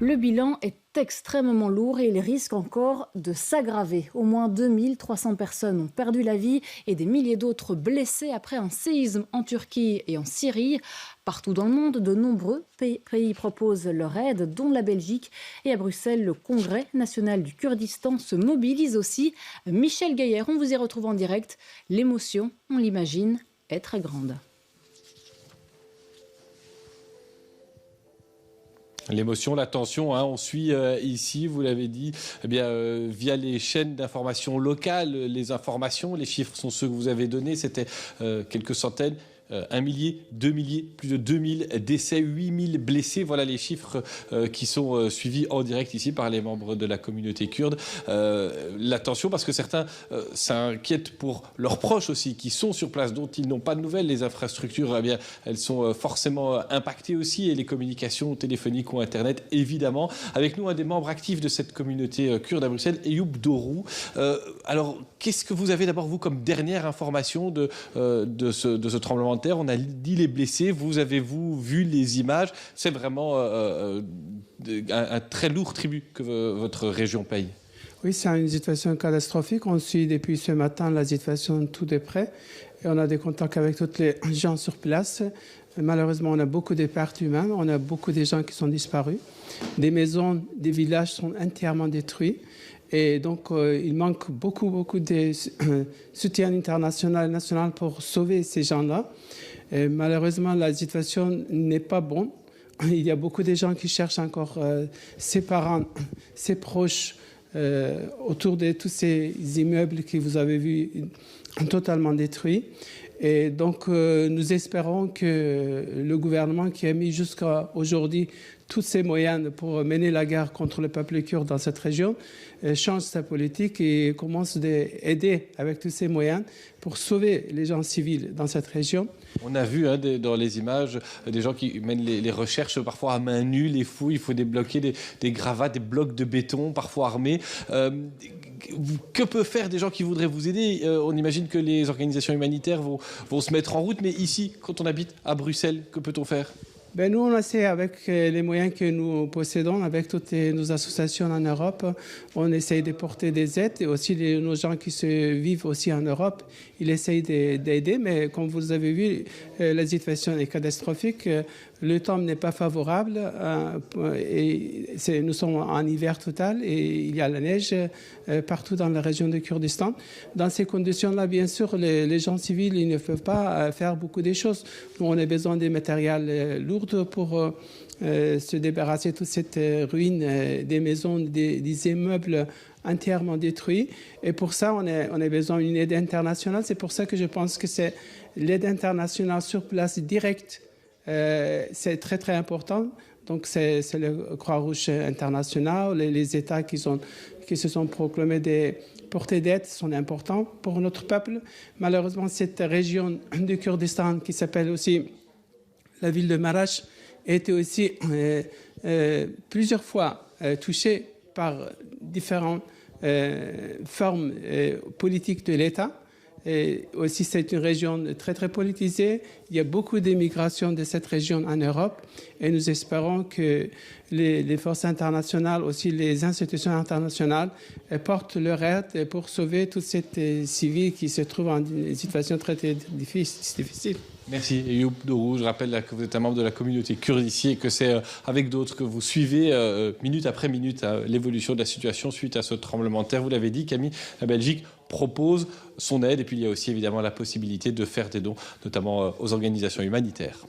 Le bilan est extrêmement lourd et il risque encore de s'aggraver. Au moins 2300 personnes ont perdu la vie et des milliers d'autres blessées après un séisme en Turquie et en Syrie. Partout dans le monde, de nombreux pays proposent leur aide, dont la Belgique. Et à Bruxelles, le Congrès national du Kurdistan se mobilise aussi. Michel Gaillard, on vous y retrouve en direct. L'émotion, on l'imagine, est très grande. L'émotion, la tension, on suit ici, vous l'avez dit, via les chaînes d'information locales, les informations, les chiffres sont ceux que vous avez donnés, c'était quelques centaines. 1 millier, 2 milliers, plus de 2000 décès, 8000 blessés. Voilà les chiffres qui sont suivis en direct ici par les membres de la communauté kurde. L'attention parce que certains s'inquiètent pour leurs proches aussi qui sont sur place, dont ils n'ont pas de nouvelles. Les infrastructures, elles sont forcément impactées aussi et les communications téléphoniques ou Internet, évidemment. Avec nous, un des membres actifs de cette communauté kurde à Bruxelles, Eyüp Dorou. Alors, qu'est-ce que vous avez d'abord, vous, comme dernière information de ce tremblement de terre? On a dit les blessés, vous avez-vous vu les images? C'est vraiment un très lourd tribut que votre région paye. Oui, c'est une situation catastrophique. On suit depuis ce matin la situation tout de près. Et on a des contacts avec tous les gens sur place. Malheureusement, on a beaucoup de pertes humaines. On a beaucoup de gens qui sont disparus. Des maisons, des villages sont entièrement détruits. Et donc, il manque beaucoup de soutien international et national pour sauver ces gens-là. Et malheureusement, la situation n'est pas bonne. Il y a beaucoup de gens qui cherchent encore ses parents, ses proches, autour de tous ces immeubles que vous avez vus totalement détruits. Et donc, nous espérons que le gouvernement qui a mis jusqu'à aujourd'hui tous ses moyens pour mener la guerre contre le peuple kurde dans cette région change sa politique et commence à aider avec tous ses moyens pour sauver les gens civils dans cette région. On a vu dans les images des gens qui mènent les recherches parfois à main nue, les fouilles, il faut débloquer des gravats, des blocs de béton, parfois armés. Que peuvent faire des gens qui voudraient vous aider? On imagine que les organisations humanitaires vont se mettre en route, mais ici, quand on habite à Bruxelles, que peut-on faire? Nous, on essaie avec les moyens que nous possédons, avec toutes nos associations en Europe, on essaie de porter des aides et aussi nos gens qui se vivent aussi en Europe, ils essayent d'aider, mais comme vous avez vu, la situation est catastrophique. Le temps n'est pas favorable et nous sommes en hiver total et il y a la neige partout dans la région de Kurdistan. Dans ces conditions-là, bien sûr, les gens civils ils ne peuvent pas faire beaucoup de choses. Nous, on a besoin de matériel lourd pour se débarrasser de toute cette ruine des maisons, des immeubles entièrement détruits. Et pour ça, on a besoin d'une aide internationale. C'est pour ça que je pense que c'est l'aide internationale sur place directe. C'est très, très important. Donc, c'est le Croix-Rouge international, les États qui se sont proclamés des portées d'aide sont importants pour notre peuple. Malheureusement, cette région du Kurdistan, qui s'appelle aussi la ville de Marash, a été aussi plusieurs fois touchée par différentes formes politiques de l'État. Et aussi, c'est une région très, très politisée. Il y a beaucoup d'immigration de cette région en Europe. Et nous espérons que les forces internationales, aussi les institutions internationales, portent leur aide pour sauver tous ces civils qui se trouvent en une situation très, très difficile. Merci Eyüp Dorou. Je rappelle que vous êtes un membre de la communauté kurde ici et que c'est avec d'autres que vous suivez minute après minute l'évolution de la situation suite à ce tremblement de terre. Vous l'avez dit, Camille, la Belgique propose son aide et puis il y a aussi évidemment la possibilité de faire des dons, notamment aux organisations humanitaires.